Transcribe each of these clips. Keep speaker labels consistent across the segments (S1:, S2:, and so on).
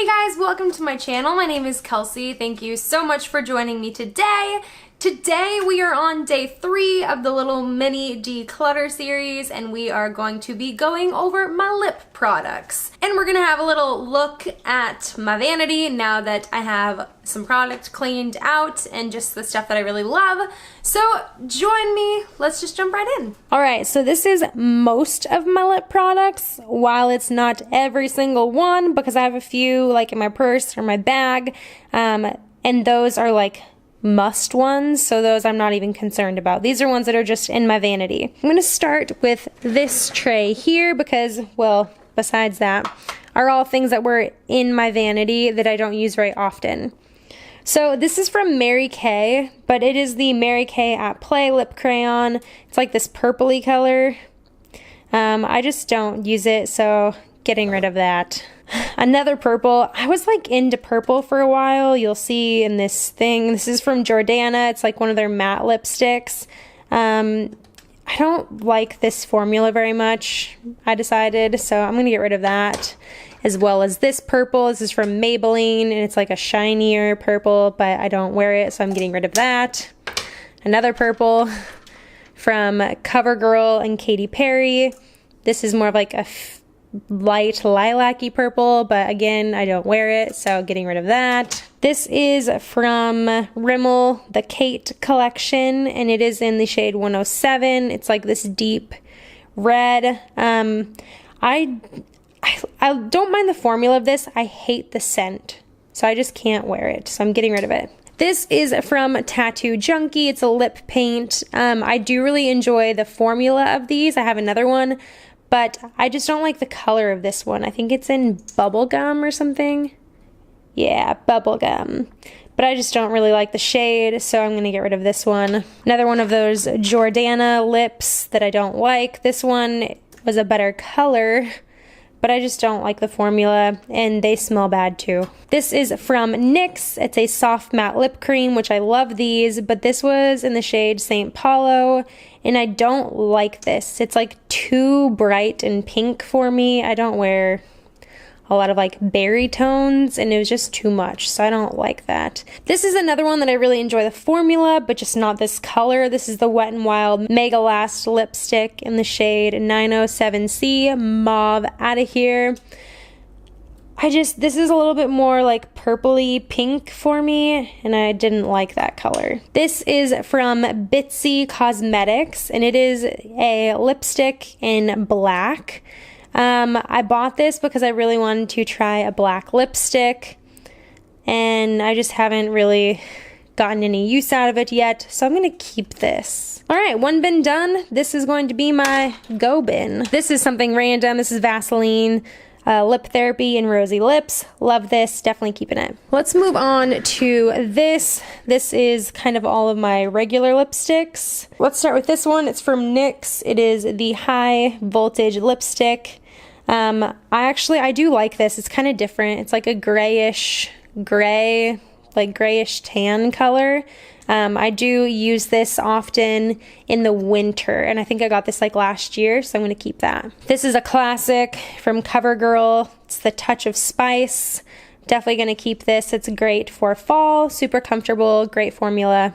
S1: Hey guys, welcome to my channel. My name is Kelsey. Thank you so much for joining me today. Today we are on day 3 of the little mini declutter series, and we are going to be going over my lip products. And we're gonna have a little look at my vanity now that I have some product cleaned out and just the stuff that I really love. So join me, let's just jump right in. Alright, so this is most of my lip products, while it's not every single one because I have a few like in my purse or my bag, and those are like must ones, so those I'm not even concerned about. These are ones that are just in my vanity. I'm gonna start with this tray here because, well, besides that, are all things that were in my vanity that I don't use very often. So this is from Mary Kay, but it is the Mary Kay at Play lip crayon. It's like this purpley color. I just don't use it, so getting rid of that. Another purple. I was like into purple for a while. You'll see in this thing. This is from Jordana. It's like one of their matte lipsticks. I don't like this formula very much, I decided, so I'm gonna get rid of that. As well as this purple. This is from Maybelline, and it's like a shinier purple, but I don't wear it, so I'm getting rid of that. Another purple from CoverGirl and Katy Perry. This is more of like a light lilac-y purple, but again, I don't wear it, so getting rid of that. This is from Rimmel, the Kate collection, and it is in the shade 107. It's like this deep red. I don't mind the formula of this. I hate the scent, so I just can't wear it, so I'm getting rid of it. This is from Tattoo Junkie. It's a lip paint. I do really enjoy the formula of these. I have another one, but I just don't like the color of this one. I think it's in bubblegum or something. Yeah, bubblegum. But I just don't really like the shade, so I'm gonna get rid of this one. Another one of those Jordana lips that I don't like. This one was a better color, but I just don't like the formula, and they smell bad too. This is from NYX. It's a soft matte lip cream, which I love these, but this was in the shade St. Paulo, and I don't like this. It's like too bright and pink for me. I don't wear a lot of like berry tones, and it was just too much, so I don't like that. This is another one that I really enjoy the formula, but just not this color. This is the Wet n Wild Mega Last lipstick in the shade 907C Mauve Outta Here. This is a little bit more like purpley pink for me, and I didn't like that color. This is from Bitsy Cosmetics, and it is a lipstick in black. I bought this because I really wanted to try a black lipstick, and I just haven't really gotten any use out of it yet, so I'm gonna keep this. Alright, one bin done. This is going to be my go bin. This is something random. This is Vaseline Lip Therapy in Rosy Lips. Love this, definitely keeping it. Let's move on to this. This is kind of all of my regular lipsticks. Let's start with this one. It's from NYX. It is the High Voltage Lipstick. I do like this. It's kind of different. It's like a grayish tan color. I do use this often in the winter, and I think I got this like last year, so I'm going to keep that. This is a classic from CoverGirl. It's the Touch of Spice. Definitely going to keep this. It's great for fall, super comfortable, great formula.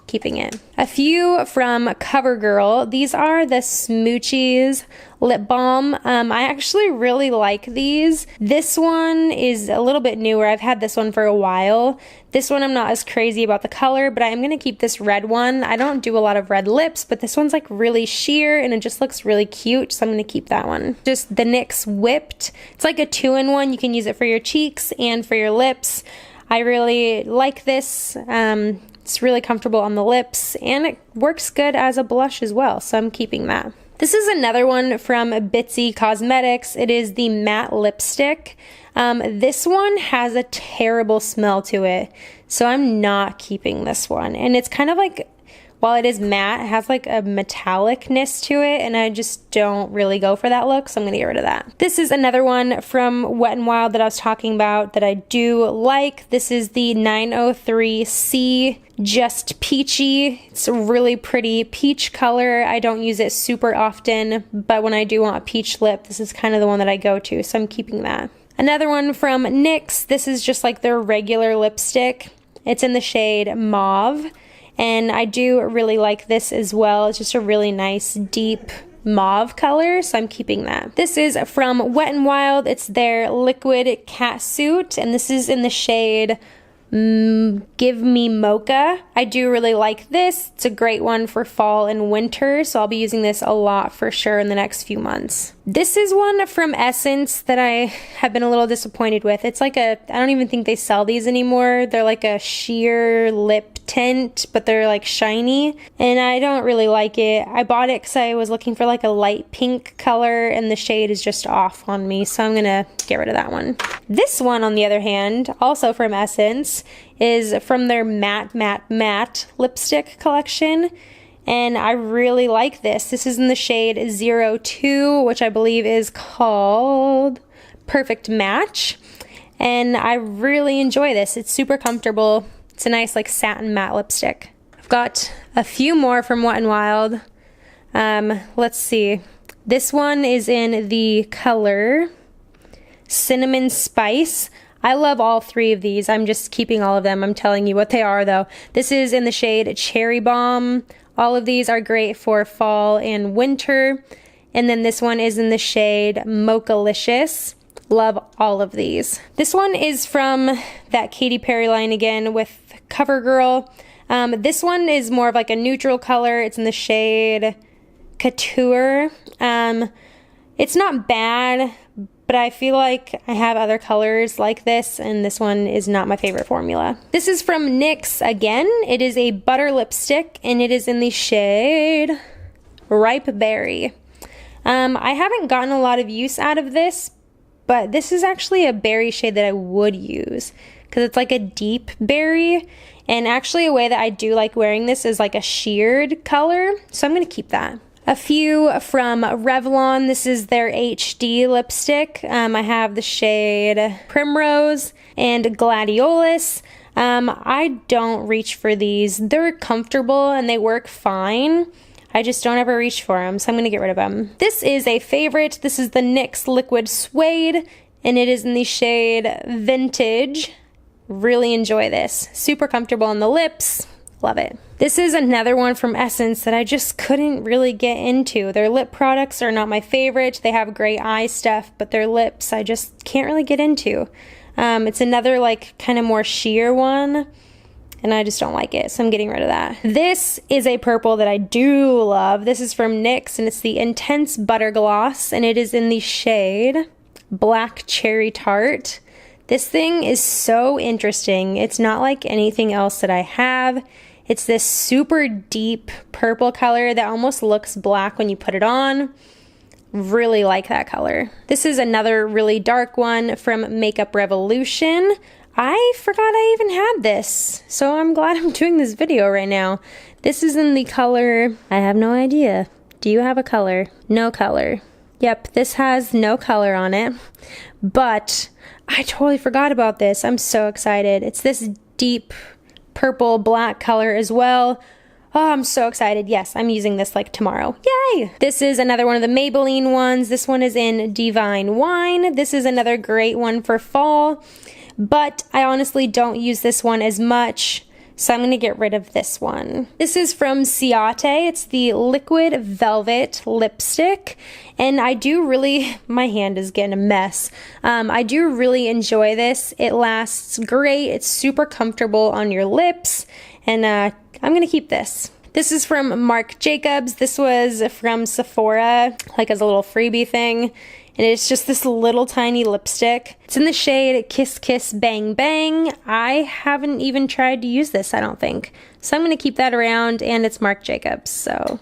S1: Keeping it. A few from CoverGirl. These are the Smoochies lip balm. I actually really like these. This one is a little bit newer. I've had this one for a while. This one I'm not as crazy about the color, but I'm gonna keep this red one. I don't do a lot of red lips, but this one's like really sheer and it just looks really cute, so I'm gonna keep that one. Just the NYX Whipped. It's like a 2-in-1. You can use it for your cheeks and for your lips. I really like this. It's really comfortable on the lips, and it works good as a blush as well, so I'm keeping that. This is another one from Bitsy Cosmetics. It is the matte lipstick. This one has a terrible smell to it, so I'm not keeping this one. And it's kind of like, while it is matte, it has like a metallicness to it, and I just don't really go for that look, so I'm gonna get rid of that. This is another one from Wet n Wild that I was talking about that I do like. This is the 903C Just Peachy. It's a really pretty peach color. I don't use it super often, but when I do want a peach lip, this is kind of the one that I go to, so I'm keeping that. Another one from NYX. This is just like their regular lipstick. It's in the shade Mauve, and I do really like this as well. It's just a really nice deep mauve color, so I'm keeping that. This is from Wet n Wild. It's their liquid catsuit, and this is in the shade Give Me Mocha. I do really like this. It's a great one for fall and winter, so I'll be using this a lot for sure in the next few months. This is one from Essence that I have been a little disappointed with. It's like I don't even think they sell these anymore. They're like a sheer lip tint, but they're like shiny, and I don't really like it. I bought it because I was looking for like a light pink color, and the shade is just off on me, so I'm gonna get rid of that one. This one, on the other hand, also from Essence, is from their matte lipstick collection, and I really like this. This is in the shade 02, which I believe is called Perfect Match, and I really enjoy this. It's super comfortable. It's a nice like satin matte lipstick. I've got a few more from Wet n Wild. Let's see. This one is in the color Cinnamon Spice. I love all three of these. I'm just keeping all of them. I'm telling you what they are though. This is in the shade Cherry Bomb. All of these are great for fall and winter. And then this one is in the shade Mochalicious. Love all of these. This one is from that Katy Perry line again with CoverGirl. This one is more of like a neutral color. It's in the shade Couture. It's not bad, but I feel like I have other colors like this, and this one is not my favorite formula. This is from NYX again. It is a butter lipstick, and it is in the shade Ripe Berry. I haven't gotten a lot of use out of this, but this is actually a berry shade that I would use because it's like a deep berry, and actually a way that I do like wearing this is like a sheared color, so I'm gonna keep that. A few from Revlon. This is their HD lipstick. I have the shade Primrose and Gladiolus. I don't reach for these. They're comfortable and they work fine. I just don't ever reach for them, so I'm gonna get rid of them. This is a favorite. This is the NYX Liquid Suede, and it is in the shade Vintage. Really enjoy this. Super comfortable on the lips. Love it. This is another one from Essence that I just couldn't really get into. Their lip products are not my favorite. They have great eye stuff, but their lips I just can't really get into. It's another like kind of more sheer one, and I just don't like it, so I'm getting rid of that. This is a purple that I do love. This is from NYX, and it's the Intense Butter Gloss, and it is in the shade Black Cherry Tart. This thing is so interesting. It's not like anything else that I have. It's this super deep purple color that almost looks black when you put it on. Really like that color. This is another really dark one from Makeup Revolution. I forgot I even had this, so I'm glad I'm doing this video right now. This is in the color, I have no idea. Do you have a color? No color. Yep, this has no color on it, but I totally forgot about this. I'm so excited. It's this deep purple black color as well. Oh, I'm so excited. Yes, I'm using this like tomorrow. Yay! This is another one of the Maybelline ones. This one is in Divine Wine. This is another great one for fall, but I honestly don't use this one as much, so I'm gonna get rid of this one. This is from Ciate. It's the Liquid Velvet Lipstick, and I do really, my hand is getting a mess. I do really enjoy this. It lasts great. It's super comfortable on your lips, and I'm gonna keep this. This is from Marc Jacobs. This was from Sephora, like as a little freebie thing. And it's just this little tiny lipstick. It's in the shade Kiss Kiss Bang Bang. I haven't even tried to use this, I don't think. So I'm gonna keep that around, and it's Marc Jacobs, so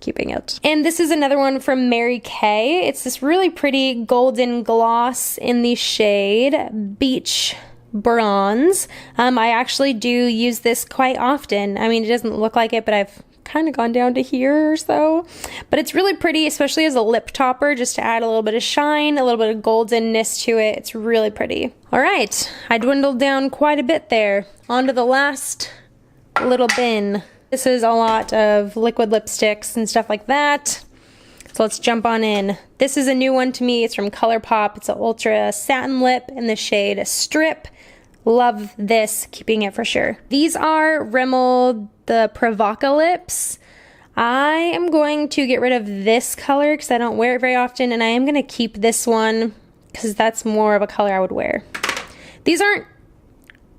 S1: keeping it. And this is another one from Mary Kay. It's this really pretty golden gloss in the shade Beach Bronze. I actually do use this quite often. I mean, it doesn't look like it, but I've kind of gone down to here or so, but it's really pretty, especially as a lip topper, just to add a little bit of shine, a little bit of goldenness to it. It's really pretty. All right, I dwindled down quite a bit there. On to the last little bin. This is a lot of liquid lipsticks and stuff like that. So let's jump on in. This is a new one to me. It's from ColourPop. It's an Ultra Satin Lip in the shade Strip. Love this, keeping it for sure. These are Rimmel, the Provoca lips. I am going to get rid of this color because I don't wear it very often, and I am going to keep this one because that's more of a color I would wear. These aren't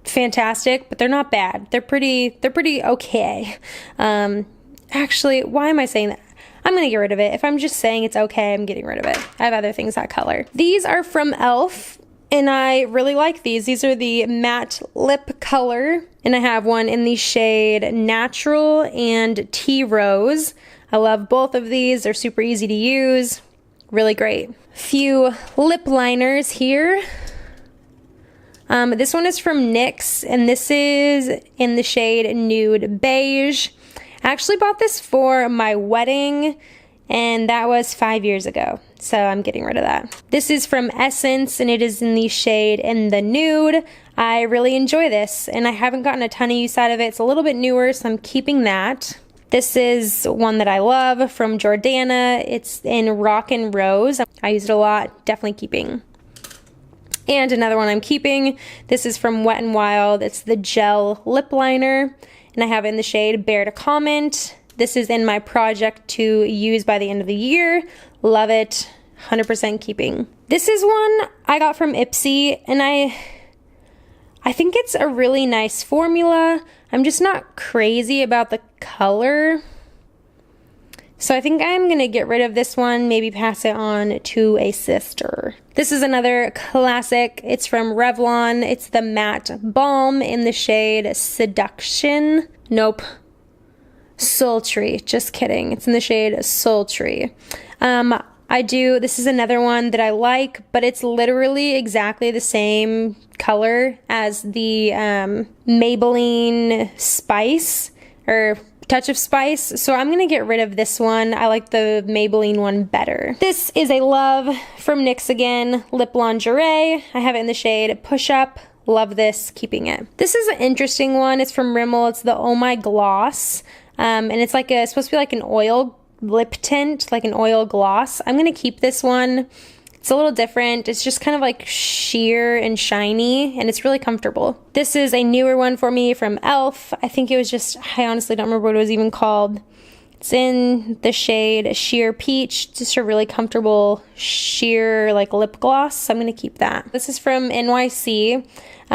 S1: fantastic, but they're not bad. They're pretty okay. Actually, why am I saying that? I'm gonna get rid of it. If I'm just saying it's okay, I'm getting rid of it. I have other things that color. These are from e.l.f. and I really like these. These are the matte lip color, and I have one in the shade Natural and Tea Rose. I love both of these. They're super easy to use. Really great. Few lip liners here. This one is from NYX, and this is in the shade Nude Beige. I actually bought this for my wedding, and that was 5 years ago, so I'm getting rid of that. This is from Essence, and it is in the shade In the Nude. I really enjoy this, and I haven't gotten a ton of use out of it. It's a little bit newer, so I'm keeping that. This is one that I love from Jordana. It's in Rock and Rose. I use it a lot, definitely keeping. And another one I'm keeping. This is from Wet n Wild. It's the Gel Lip Liner, and I have it in the shade Bear to Comment. This is in my project to use by the end of the year. Love it. 100% keeping. This is one I got from Ipsy, and I think it's a really nice formula. I'm just not crazy about the color. So I think I'm gonna get rid of this one, maybe pass it on to a sister. This is another classic. It's from Revlon. It's the Matte Balm in the shade Seduction. Nope. Sultry. Just kidding. It's in the shade Sultry. This is another one that I like, but it's literally exactly the same color as the Maybelline Spice, or Touch of Spice, so I'm gonna get rid of this one. I like the Maybelline one better. This is a love from NYX again, Lip Lingerie. I have it in the shade Push Up. Love this, keeping it. This is an interesting one. It's from Rimmel. It's the Oh My Gloss, and it's like it's supposed to be like an oil lip tint, like an oil gloss. I'm gonna keep this one. It's a little different. It's just kind of like sheer and shiny, and it's really comfortable. This is a newer one for me from e.l.f. I think it was just, I honestly don't remember what it was even called. It's in the shade Sheer Peach. Just a really comfortable sheer like lip gloss, so I'm gonna keep that. This is from NYC.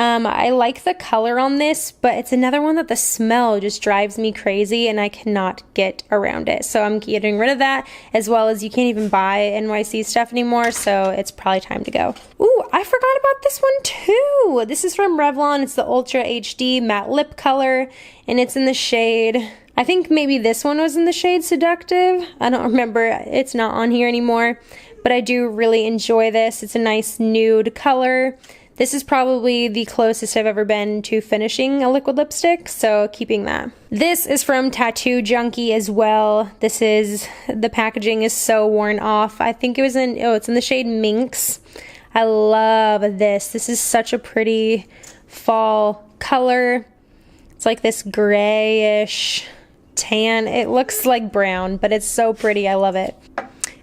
S1: I like the color on this, but it's another one that the smell just drives me crazy and I cannot get around it. So I'm getting rid of that, as well as you can't even buy NYC stuff anymore, so it's probably time to go. Ooh, I forgot about this one too. This is from Revlon. It's the Ultra HD Matte Lip Color, and it's in the shade, I think maybe this one was in the shade Seductive. I don't remember. It's not on here anymore, but I do really enjoy this. It's a nice nude color. This is probably the closest I've ever been to finishing a liquid lipstick, so keeping that. This is from Tattoo Junkie as well. The packaging is so worn off. I think it was it's in the shade Minx. I love this. This is such a pretty fall color. It's like this grayish tan. It looks like brown, but it's so pretty. I love it.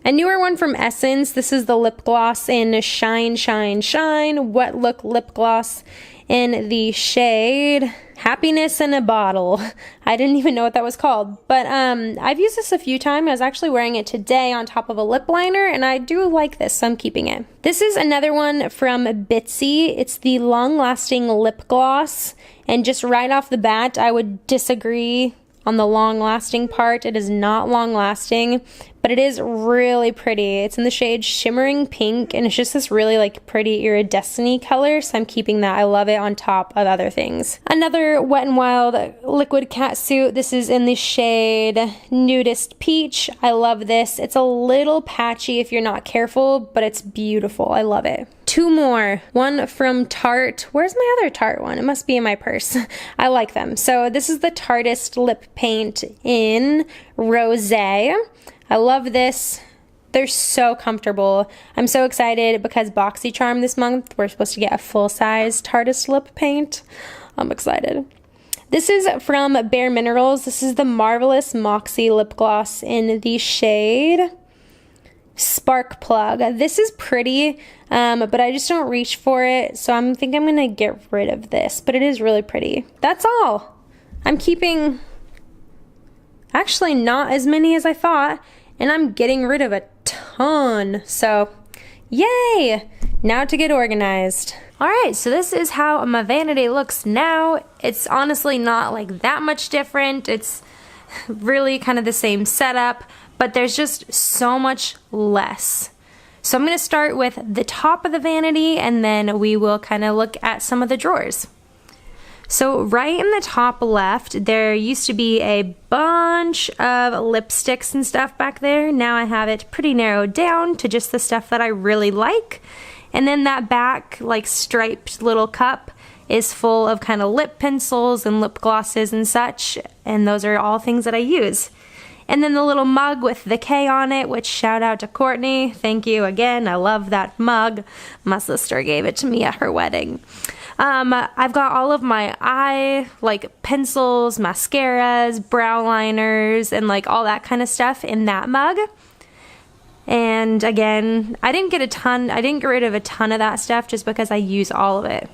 S1: A newer one from Essence. This is the lip gloss in Shine, Shine, Shine. Wet Look Lip Gloss in the shade Happiness in a Bottle. I didn't even know what that was called, but I've used this a few times. I was actually wearing it today on top of a lip liner, and I do like this, so I'm keeping it. This is another one from Bitsy. It's the Long Lasting Lip Gloss, and just right off the bat, I would disagree on the long lasting part. It is not long lasting, but it is really pretty. It's in the shade Shimmering Pink, and it's just this really like pretty iridescent color, so I'm keeping that. I love it on top of other things. Another Wet n Wild liquid catsuit. This is in the shade Nudist Peach. I love this. It's a little patchy if you're not careful, but it's beautiful. I love it. Two more. One from Tarte. Where's my other Tarte one? It must be in my purse. I like them. So this is the Tarteist lip paint in Rosé. I love this. They're so comfortable. I'm so excited because BoxyCharm this month, we're supposed to get a full-size Tarteist lip paint. I'm excited. This is from Bare Minerals. This is the Marvelous Moxie Lip Gloss in the shade spark plug. This is pretty, but I just don't reach for it, so I think I'm gonna get rid of this, but it is really pretty. That's all. I'm keeping actually not as many as I thought, and I'm getting rid of a ton, so yay! Now to get organized. Alright, so this is how my vanity looks now. It's honestly not like that much different. It's really kind of the same setup, but there's just so much less. So I'm going to start with the top of the vanity, and then we will kind of look at some of the drawers. So right in the top left, there used to be a bunch of lipsticks and stuff back there. Now I have it pretty narrowed down to just the stuff that I really like. And then that back, like, striped little cup is full of kind of lip pencils and lip glosses and such, and those are all things that I use. And then the little mug with the K on it, which shout out to Courtney. Thank you again. I love that mug. My sister gave it to me at her wedding. I've got all of my eye, like, pencils, mascaras, brow liners, and like all that kind of stuff in that mug. And again, I didn't get rid of a ton of that stuff just because I use all of it.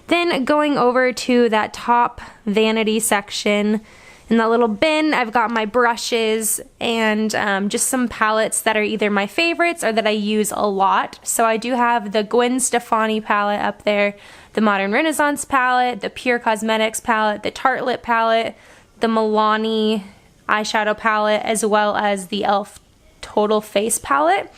S1: Then going over to that top vanity section, in that little bin, I've got my brushes and just some palettes that are either my favorites or that I use a lot. So I do have the Gwen Stefani palette up there, the Modern Renaissance palette, the Pure Cosmetics palette, the Tarte Lip palette, the Milani eyeshadow palette, as well as the e.l.f. Total Face palette.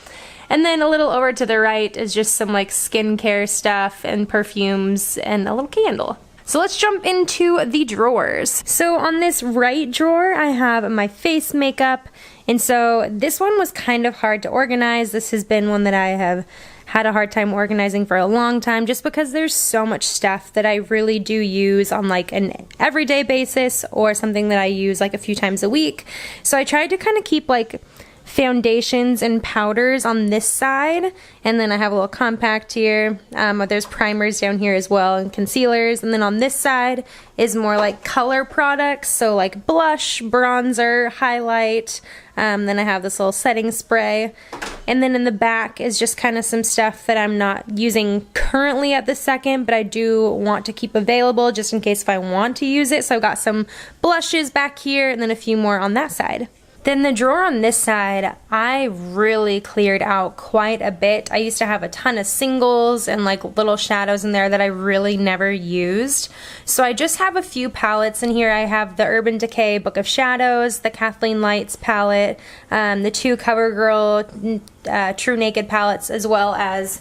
S1: And then a little over to the right is just some like skincare stuff and perfumes and a little candle. So let's jump into the drawers. So on this right drawer, I have my face makeup. And so this one was kind of hard to organize. This has been one that I have had a hard time organizing for a long time just because there's so much stuff that I really do use on like an everyday basis or something that I use like a few times a week. So I tried to kind of keep like foundations and powders on this side, and then I have a little compact here. There's primers down here as well, and concealers, and then on this side is more like color products, so like blush, bronzer, highlight, then I have this little setting spray, and then in the back is just kind of some stuff that I'm not using currently at the second, but I do want to keep available just in case if I want to use it. So I've got some blushes back here, and then a few more on that side. Then the drawer on this side, I really cleared out quite a bit. I used to have a ton of singles and like little shadows in there that I really never used. So I just have a few palettes in here. I have the Urban Decay Book of Shadows, the Kathleen Lights palette, the two CoverGirl True Naked palettes, as well as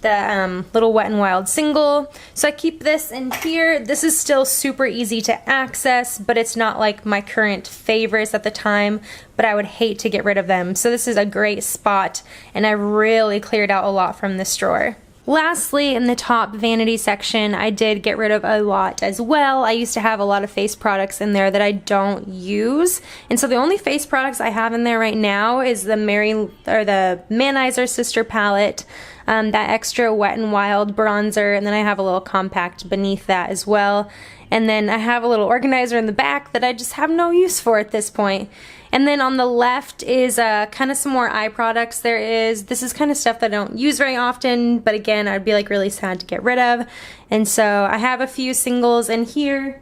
S1: the little Wet n Wild single. So I keep this in here. This is still super easy to access, but it's not like my current favorites at the time, but I would hate to get rid of them. So this is a great spot, and I really cleared out a lot from this drawer. Lastly, in the top vanity section, I did get rid of a lot as well. I used to have a lot of face products in there that I don't use, and so the only face products I have in there right now is the Manizer Sister palette, that extra Wet n Wild bronzer, and then I have a little compact beneath that as well. And then I have a little organizer in the back that I just have no use for at this point. And then on the left is kind of some more eye products. This is kind of stuff that I don't use very often, but again, I'd be like really sad to get rid of. And so I have a few singles in here.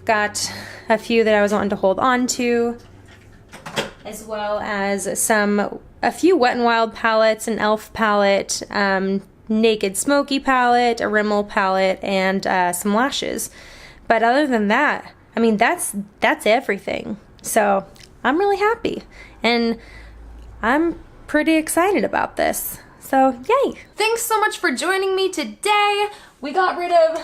S1: Got a few that I was wanting to hold on to, as well as a few Wet n Wild palettes, an e.l.f. palette, Naked Smoky palette, a Rimmel palette, and some lashes. But other than that, I mean, that's everything. So I'm really happy, and I'm pretty excited about this. So yay! Thanks so much for joining me today. We got rid of,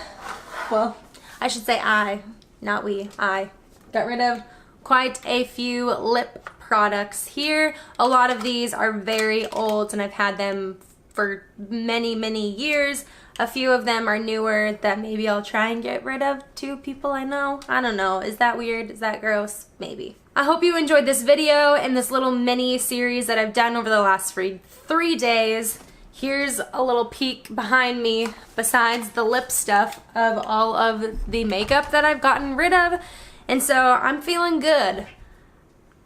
S1: well, I should say I got rid of quite a few lip products here. A lot of these are very old, and I've had them for many years. A few of them are newer that maybe I'll try and get rid of to people I know. I don't know. Is that weird? Is that gross? Maybe. I hope you enjoyed this video and this little mini series that I've done over the last 3 days. Here's a little peek behind me, besides the lip stuff, of all of the makeup that I've gotten rid of. And so I'm feeling good.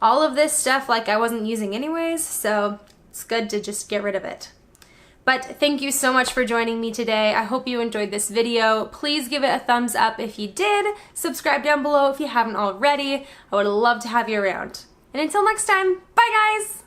S1: all of this stuff like I wasn't using anyways, so it's good to just get rid of it. But thank you so much for joining me today. I hope you enjoyed this video. Please give it a thumbs up if you did. Subscribe down below if you haven't already. I would love to have you around. And until next time, bye guys!